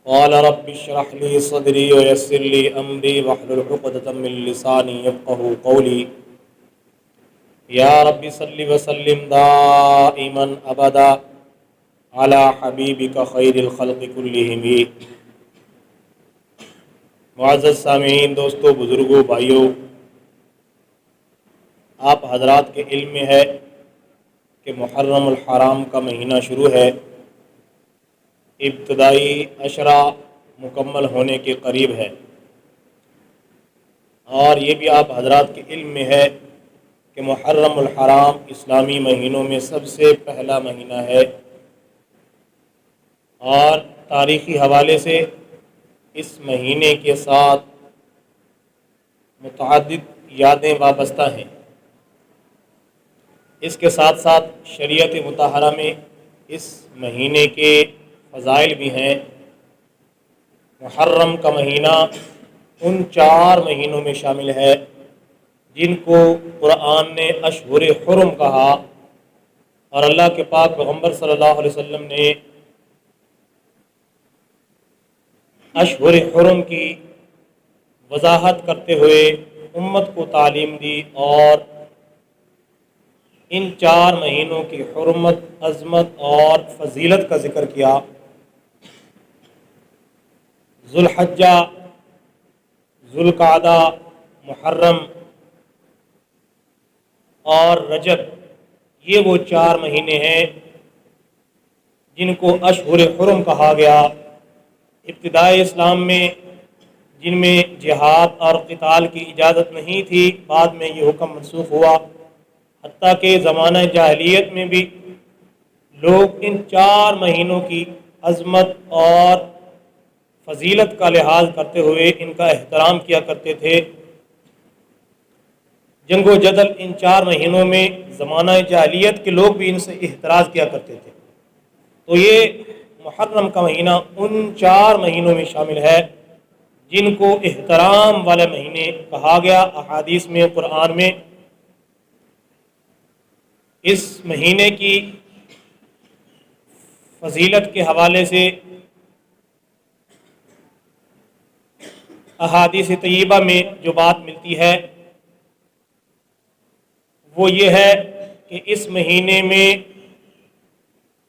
قال رب اشرح لي صدري ويسر لي أمري واحلل عقدة من لساني يفقهوا قولي يا رب صل وسلم دائما أبدا على حبيبك خير الخلق كلهم۔ معزز سامعین، دوستو، بزرگوں، بھائیوں، آپ حضرات کے علم میں ہے کہ محرم الحرام کا مہینہ شروع ہے، ابتدائی عشرہ مکمل ہونے کے قریب ہے، اور یہ بھی آپ حضرات کے علم میں ہے کہ محرم الحرام اسلامی مہینوں میں سب سے پہلا مہینہ ہے، اور تاریخی حوالے سے اس مہینے کے ساتھ متعدد یادیں وابستہ ہیں۔ اس کے ساتھ ساتھ شریعت مطہرہ میں اس مہینے کے فضائل بھی ہیں۔ محرم کا مہینہ ان 4 مہینوں میں شامل ہے جن کو قرآن نے اشہر حرم کہا، اور اللہ کے پاک پیغمبر صلی اللہ علیہ وسلم نے اشہر حرم کی وضاحت کرتے ہوئے امت کو تعلیم دی، اور ان 4 مہینوں کی حرمت، عظمت اور فضیلت کا ذکر کیا۔ ذوالحجہ، ذوالقعدہ، محرم اور رجب، یہ وہ 4 مہینے ہیں جن کو اشہر حرم کہا گیا۔ ابتدائی اسلام میں جن میں جہاد اور قتال کی اجازت نہیں تھی، بعد میں یہ حکم منسوخ ہوا، حتیٰ کہ زمانہ جاہلیت میں بھی لوگ ان 4 مہینوں کی عظمت اور فضیلت کا لحاظ کرتے ہوئے ان کا احترام کیا کرتے تھے۔ جنگ و جدل ان 4 مہینوں میں زمانہ جاہلیت کے لوگ بھی ان سے احتراز کیا کرتے تھے۔ تو یہ محرم کا مہینہ ان 4 مہینوں میں شامل ہے جن کو احترام والے مہینے کہا گیا۔ احادیث میں، قرآن میں اس مہینے کی فضیلت کے حوالے سے احادیث طیبہ میں جو بات ملتی ہے وہ یہ ہے کہ اس مہینے میں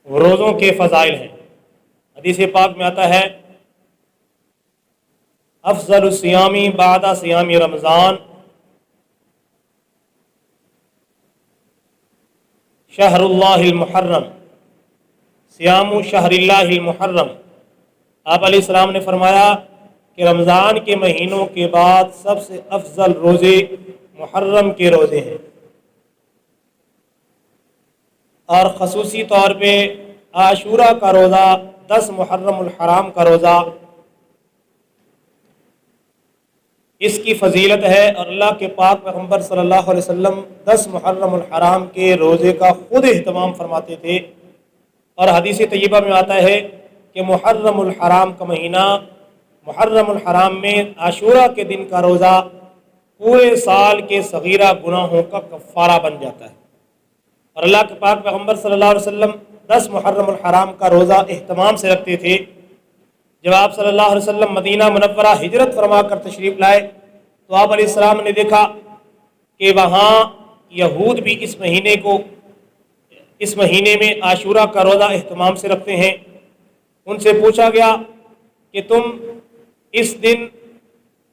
روزوں کے فضائل ہیں۔ حدیث پاک میں آتا ہے، افضل الصیام بعد صیام رمضان شہر اللہ المحرم، صیام شہر اللہ المحرم۔ آپ علیہ السلام نے فرمایا کہ رمضان کے مہینوں کے بعد سب سے افضل روزے محرم کے روزے ہیں، اور خصوصی طور پہ عاشورہ کا روزہ، 10 محرم الحرام کا روزہ، اس کی فضیلت ہے۔ اور اللہ کے پاک پیغمبر صلی اللہ علیہ وسلم 10 محرم الحرام کے روزے کا خود اہتمام فرماتے تھے، اور حدیث طیبہ میں آتا ہے کہ محرم الحرام کا مہینہ، محرم الحرام میں عاشورہ کے دن کا روزہ پورے سال کے صغیرہ گناہوں کا کفارہ بن جاتا ہے۔ اور اللہ کے پاک پیغمبر صلی اللہ علیہ وسلم 10 محرم الحرام کا روزہ اہتمام سے رکھتے تھے۔ جب آپ صلی اللہ علیہ وسلم مدینہ منورہ ہجرت فرما کر تشریف لائے تو آپ علیہ السلام نے دیکھا کہ وہاں یہود بھی اس مہینے میں عاشورہ کا روزہ اہتمام سے رکھتے ہیں۔ ان سے پوچھا گیا کہ تم اس دن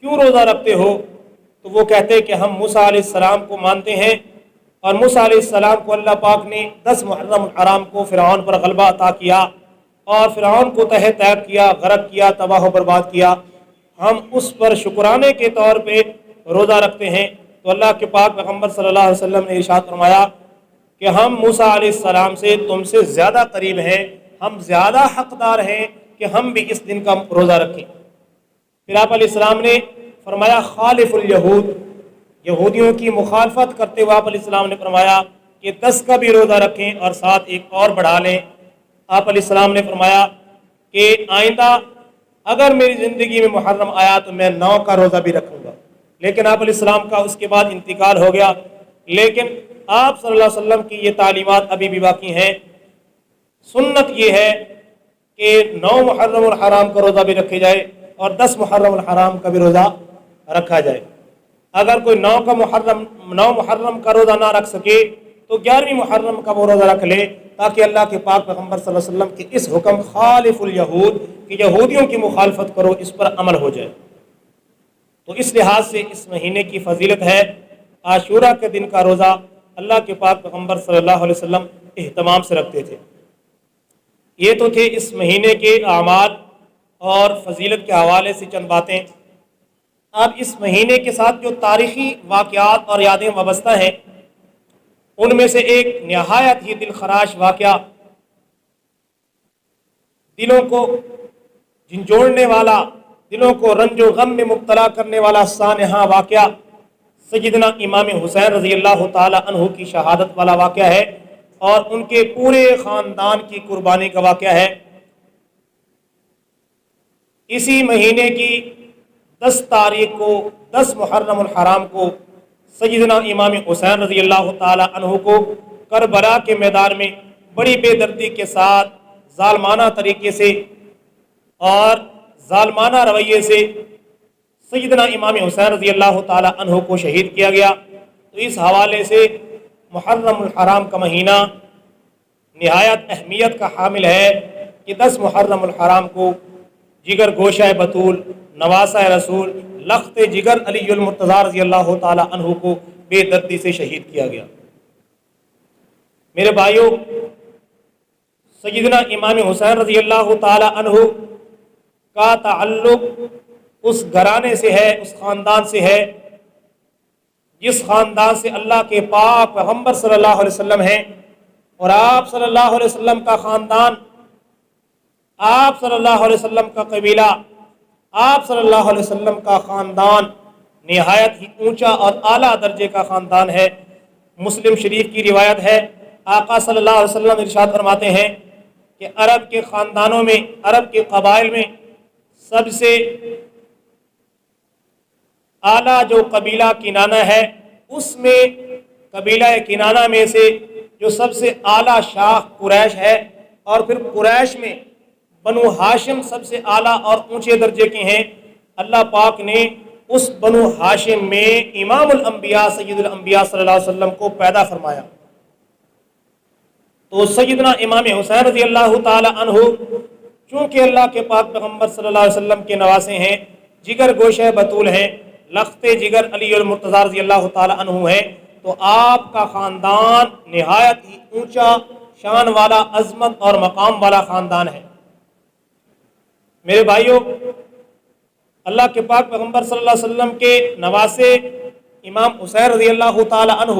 کیوں روزہ رکھتے ہو؟ تو وہ کہتے کہ ہم موسیٰ علیہ السلام کو مانتے ہیں، اور موسیٰ علیہ السلام کو اللہ پاک نے 10 محرم الحرام کو فرعون پر غلبہ عطا کیا، اور فرعون کو تہہ تیگ کیا، غرق کیا، تباہ و برباد کیا۔ ہم اس پر شکرانے کے طور پہ روزہ رکھتے ہیں۔ تو اللہ کے پاک پیغمبر صلی اللہ علیہ وسلم نے ارشاد فرمایا کہ ہم موسیٰ علیہ السلام سے تم سے زیادہ قریب ہیں، ہم زیادہ حقدار ہیں کہ ہم بھی اس دن کا روزہ رکھیں۔ پھر آپ علیہ السلام نے فرمایا خالف الیہود، یہودیوں کی مخالفت کرتے ہوئے آپ علیہ السلام نے فرمایا کہ 10 کا بھی روزہ رکھیں اور ساتھ ایک اور بڑھا لیں۔ آپ علیہ السلام نے فرمایا کہ آئندہ اگر میری زندگی میں محرم آیا تو میں 9 کا روزہ بھی رکھوں گا، لیکن آپ علیہ السلام کا اس کے بعد انتقال ہو گیا۔ لیکن آپ صلی اللہ علیہ وسلم کی یہ تعلیمات ابھی بھی باقی ہیں۔ سنت یہ ہے کہ 9 محرم الحرام کا روزہ بھی رکھے جائے اور 10 محرم الحرام کا بھی روزہ رکھا جائے۔ اگر کوئی 9 محرم کا روزہ نہ رکھ سکے تو 11ویں محرم کا وہ روزہ رکھ لے، تاکہ اللہ کے پاک پیغمبر صلی اللہ علیہ وسلم کے اس حکم خالف الیہود کہ یہودیوں کی مخالفت کرو اس پر عمل ہو جائے۔ تو اس لحاظ سے اس مہینے کی فضیلت ہے۔ عاشورہ کے دن کا روزہ اللہ کے پاک پیغمبر صلی اللہ علیہ وسلم اہتمام سے رکھتے تھے۔ یہ تو تھے اس مہینے کے اعمال اور فضیلت کے حوالے سے چند باتیں۔ اب اس مہینے کے ساتھ جو تاریخی واقعات اور یادیں وابستہ ہیں، ان میں سے ایک نہایت ہی دل خراش واقعہ، دلوں کو جھنجھوڑنے والا، دلوں کو رنج و غم میں مبتلا کرنے والا سانحہ واقعہ سیدنا امام حسین رضی اللہ تعالی عنہ کی شہادت والا واقعہ ہے، اور ان کے پورے خاندان کی قربانی کا واقعہ ہے۔ اسی مہینے کی 10 تاریخ کو، 10 محرم الحرام کو، سیدنا امام حسین رضی اللہ تعالی عنہ کو کربلا کے میدان میں بڑی بے دردی کے ساتھ ظالمانہ طریقے سے اور ظالمانہ رویے سے سیدنا امام حسین رضی اللہ تعالی عنہ کو شہید کیا گیا۔ تو اس حوالے سے محرم الحرام کا مہینہ نہایت اہمیت کا حامل ہے کہ 10 محرم الحرام کو جگر گوشہ بطول، نواسہ رسول، لخت جگر علی المرتضیٰ رضی اللہ تعالی عنہ کو بے دردی سے شہید کیا گیا۔ میرے بھائیوں، سیدنا امام حسین رضی اللہ تعالی عنہ کا تعلق اس گھرانے سے ہے، اس خاندان سے ہے جس خاندان سے اللہ کے پاک پیغمبر صلی اللہ علیہ وسلم ہیں، اور آپ صلی اللہ علیہ وسلم کا خاندان، آپ صلی اللہ علیہ وسلم کا قبیلہ، آپ صلی اللہ علیہ وسلم کا خاندان نہایت ہی اونچا اور اعلیٰ درجے کا خاندان ہے۔ مسلم شریف کی روایت ہے، آقا صلی اللہ علیہ وسلم ارشاد فرماتے ہیں کہ عرب کے خاندانوں میں، عرب کے قبائل میں سب سے اعلیٰ جو قبیلہ کنانہ ہے، اس میں قبیلہ کنانہ میں سے جو سب سے اعلیٰ شاخ قریش ہے، اور پھر قریش میں بنو ہاشم سب سے اعلیٰ اور اونچے درجے کے ہیں۔ اللہ پاک نے اس بنو ہاشم میں امام الانبیاء سید الانبیاء صلی اللہ علیہ وسلم کو پیدا فرمایا۔ تو سیدنا امام حسین رضی اللہ تعالی عنہ چونکہ اللہ کے پاک پیغمبر صلی اللہ علیہ وسلم کے نواسے ہیں، جگر گوشہ بطول ہیں، لخت جگر علی المرتضیٰ رضی اللہ تعالی عنہ ہیں، تو آپ کا خاندان نہایت ہی اونچا شان والا، عظمت اور مقام والا خاندان ہے۔ میرے بھائیوں، اللہ کے پاک پیغمبر صلی اللہ علیہ وسلم کے نواسے امام حسین رضی اللہ تعالی عنہ،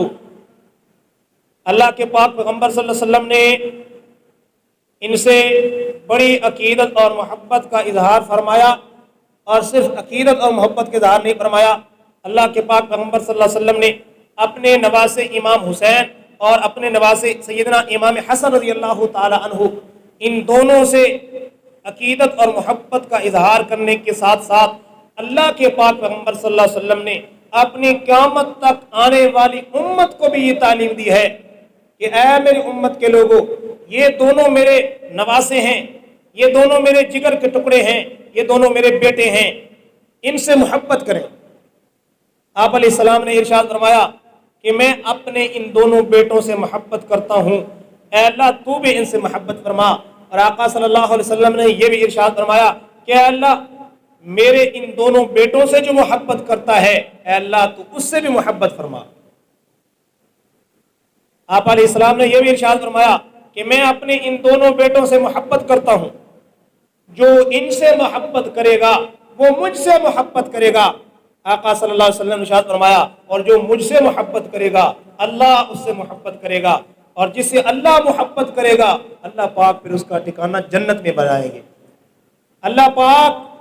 اللہ کے پاک پیغمبر صلی اللہ علیہ وسلم نے ان سے بڑی عقیدت اور محبت کا اظہار فرمایا، اور صرف عقیدت اور محبت کا اظہار نہیں فرمایا، اللہ کے پاک پیغمبر صلی اللہ علیہ وسلم نے اپنے نواسے امام حسین اور اپنے نواسے سیدنا امام حسن رضی اللہ تعالی عنہ، ان دونوں سے عقیدت اور محبت کا اظہار کرنے کے ساتھ ساتھ اللہ کے پاک پیغمبر صلی اللہ علیہ وسلم نے اپنی قیامت تک آنے والی امت کو بھی یہ تعلیم دی ہے کہ اے میری امت کے لوگوں، یہ دونوں میرے نواسے ہیں، یہ دونوں میرے جگر کے ٹکڑے ہیں، یہ دونوں میرے بیٹے ہیں، ان سے محبت کریں۔ آپ علیہ السلام نے ارشاد فرمایا کہ میں اپنے ان دونوں بیٹوں سے محبت کرتا ہوں، اے اللہ تو بھی ان سے محبت فرما۔ اور آقا صلی اللہ علیہ وسلم نے یہ بھی ارشاد فرمایا کہ اے اللہ میرے ان دونوں بیٹوں سے جو محبت کرتا ہے، اے اللہ تو اس سے بھی محبت فرما۔ آپ علیہ السلام نے یہ بھی ارشاد فرمایا کہ میں اپنے ان دونوں بیٹوں سے محبت کرتا ہوں، جو ان سے محبت کرے گا وہ مجھ سے محبت کرے گا۔ آقا صلی اللہ علیہ وسلم نے ارشاد فرمایا اور جو مجھ سے محبت کرے گا اللہ اس سے محبت کرے گا، اور جس سے اللہ محبت کرے گا اللہ پاک پھر اس کا ٹھکانہ جنت میں بنائیں گے۔ اللہ پاک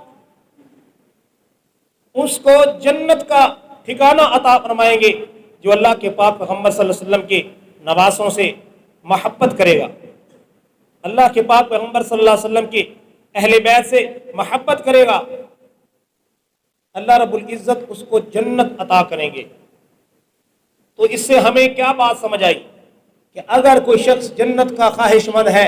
اس کو جنت کا ٹھکانہ عطا فرمائیں گے جو اللہ کے پاک پیغمبر صلی اللہ علیہ وسلم کے نواسوں سے محبت کرے گا، اللہ کے پاک پیغمبر صلی اللہ علیہ وسلم کے اہل بیت سے محبت کرے گا، اللہ رب العزت اس کو جنت عطا کریں گے۔ تو اس سے ہمیں کیا بات سمجھ آئی کہ اگر کوئی شخص جنت کا خواہش مند ہے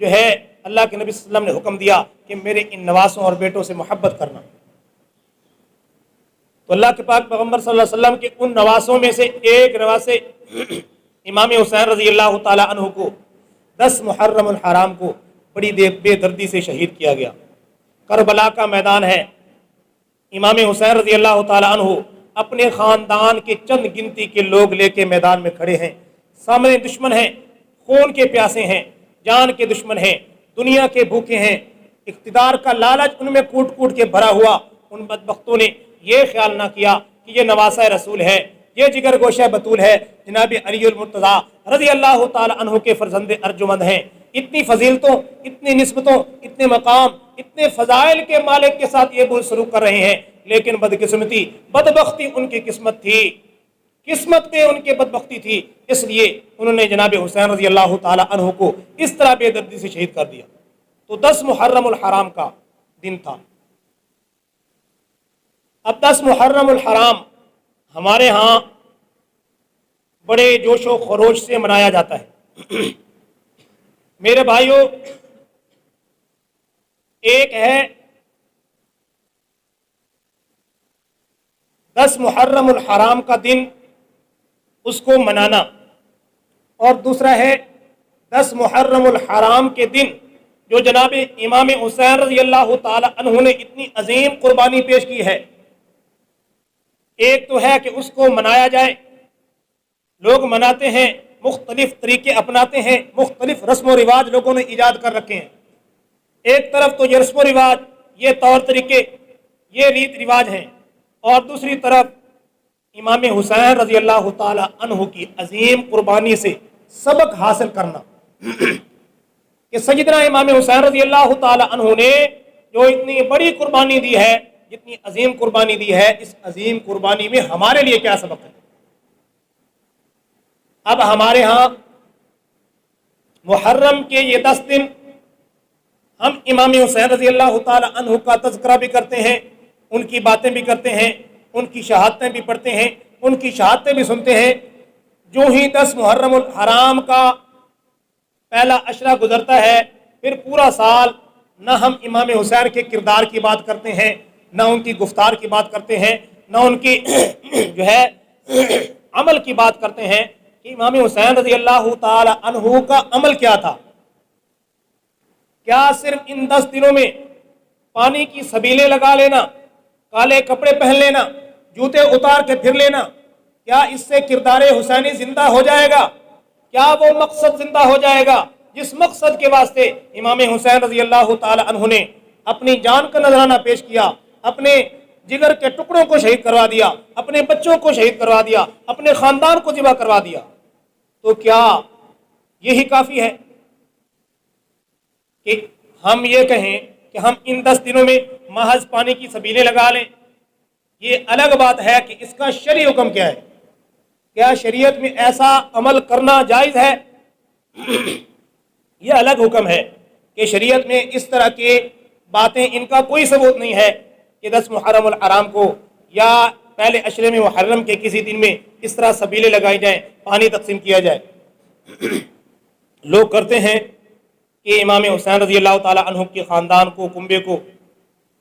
جو ہے اللہ کے نبی صلی اللہ علیہ وسلم نے حکم دیا کہ میرے ان نواسوں اور بیٹوں سے محبت کرنا۔ تو اللہ کے پاک پیغمبر صلی اللہ علیہ وسلم کے ان نواسوں میں سے ایک نواسے امام حسین رضی اللہ تعالی عنہ کو 10 محرم الحرام کو بڑی بے دردی سے شہید کیا گیا۔ کربلا کا میدان ہے، امام حسین رضی اللہ تعالی عنہ اپنے خاندان کے چند گنتی کے لوگ لے کے میدان میں کھڑے ہیں، سامنے دشمن ہیں، خون کے پیاسے ہیں، جان کے دشمن ہیں، دنیا کے بھوکے ہیں، اقتدار کا لالچ ان میں کوٹ کوٹ کے بھرا ہوا۔ ان بدبختوں نے یہ خیال نہ کیا کہ یہ نواسہ رسول ہے، یہ جگر گوشہ بطول ہے، جناب علی المرتضیٰ رضی اللہ تعالی عنہ کے فرزند ارجمند ہیں۔ اتنی فضیلتوں، اتنی نسبتوں، اتنے مقام، اتنے فضائل کے مالک کے ساتھ یہ برا سلوک کر رہے ہیں، لیکن بدقسمتی، بدبختی ان کی قسمت تھی، قسمت میں ان کے بدبختی تھی، اس لیے انہوں نے جناب حسین رضی اللہ تعالی عنہ کو اس طرح بے دردی سے شہید کر دیا۔ تو 10 محرم الحرام کا دن تھا۔ اب 10 محرم الحرام ہمارے ہاں بڑے جوش و خروش سے منایا جاتا ہے۔ میرے بھائیوں، ایک ہے 10 محرم الحرام کا دن اس کو منانا، اور دوسرا ہے 10 محرم الحرام کے دن جو جناب امام حسین رضی اللہ تعالی عنہ نے اتنی عظیم قربانی پیش کی ہے۔ ایک تو ہے کہ اس کو منایا جائے، لوگ مناتے ہیں، مختلف طریقے اپناتے ہیں، مختلف رسم و رواج لوگوں نے ایجاد کر رکھے ہیں۔ ایک طرف تو یہ رسم و رواج، یہ طور طریقے، یہ ریت رواج ہیں، اور دوسری طرف امام حسین رضی اللہ تعالی عنہ کی عظیم قربانی سے سبق حاصل کرنا کہ سیدنا امام حسین رضی اللہ تعالی عنہ نے جو اتنی بڑی قربانی دی ہے، جتنی عظیم قربانی دی ہے، اس عظیم قربانی میں ہمارے لیے کیا سبق ہے۔ اب ہمارے ہاں محرم کے یہ 10 دن ہم امام حسین رضی اللہ تعالی عنہ کا تذکرہ بھی کرتے ہیں، ان کی باتیں بھی کرتے ہیں، ان کی شہادتیں بھی پڑھتے ہیں، ان کی شہادتیں بھی سنتے ہیں۔ جو ہی 10 محرم الحرام کا پہلا عشرہ گزرتا ہے، پھر پورا سال نہ ہم امام حسین کے کردار کی بات کرتے ہیں، نہ ان کی گفتار کی بات کرتے ہیں، نہ ان کی جو ہے عمل کی بات کرتے ہیں کہ امام حسین رضی اللہ تعالی عنہ کا عمل کیا تھا۔ کیا صرف ان 10 دنوں میں پانی کی سبیلیں لگا لینا، کالے کپڑے پہن لینا، جوتے اتار کے پھر لینا، کیا اس سے کردار حسینی زندہ ہو جائے گا؟ کیا وہ مقصد زندہ ہو جائے گا جس مقصد کے واسطے امام حسین رضی اللہ تعالی عنہ نے اپنی جان کا نذرانہ پیش کیا، اپنے جگر کے ٹکڑوں کو شہید کروا دیا، اپنے بچوں کو شہید کروا دیا، اپنے خاندان کو ذبح کروا دیا؟ تو کیا یہی کافی ہے کہ ہم یہ کہیں کہ ہم ان 10 دنوں میں محض پانی کی سبیلیں لگا لیں؟ یہ الگ بات ہے کہ اس کا شرعی حکم کیا ہے۔ کیا شریعت میں ایسا عمل کرنا جائز ہے؟ یہ الگ حکم ہے کہ شریعت میں اس طرح کے باتیں، ان کا کوئی ثبوت نہیں ہے کہ 10 محرم الحرام کو یا پہلے عشرے میں محرم کے کسی دن میں اس طرح سبیلیں لگائی جائیں، پانی تقسیم کیا جائے۔ لوگ کرتے ہیں کہ امام حسین رضی اللہ تعالی عنہ کے خاندان کو، کنبے کو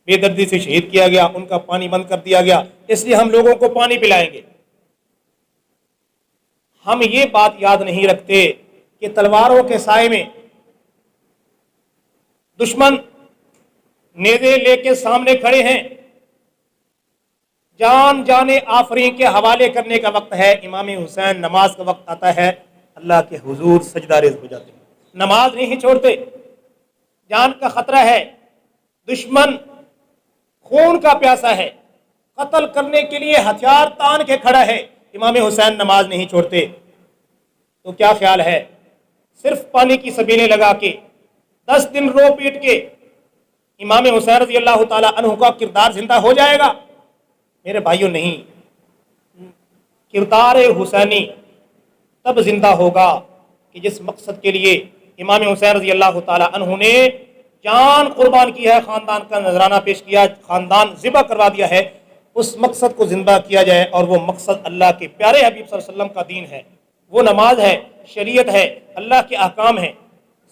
بے دردی سے شہید کیا گیا، ان کا پانی بند کر دیا گیا، اس لیے ہم لوگوں کو پانی پلائیں گے۔ ہم یہ بات یاد نہیں رکھتے کہ تلواروں کے سائے میں دشمن نیزے لے کے سامنے کھڑے ہیں، جان جانے آفرین کے حوالے کرنے کا وقت ہے، امام حسین نماز کا وقت آتا ہے، اللہ کے حضور سجدہ ریز ہو جاتے ہیں، نماز نہیں چھوڑتے، جان کا خطرہ ہے، دشمن خون کا پیاسا ہے، قتل کرنے کے لیے ہتھیار تان کے کھڑا ہے، امام حسین نماز نہیں چھوڑتے۔ تو کیا خیال ہے صرف پانی کی سبیلیں لگا کے 10 دن رو پیٹ کے امام حسین رضی اللہ تعالی عنہ کا کردار زندہ ہو جائے گا؟ میرے بھائیوں، نہیں، کردار حسینی تب زندہ ہوگا کہ جس مقصد کے لیے امام حسین رضی اللہ تعالی عنہ نے جان قربان کی ہے، خاندان کا نذرانہ پیش کیا، خاندان ذبح کروا دیا ہے، اس مقصد کو زندہ کیا جائے، اور وہ مقصد اللہ کے پیارے حبیب صلی اللہ علیہ وسلم کا دین ہے، وہ نماز ہے، شریعت ہے، اللہ کے احکام ہیں۔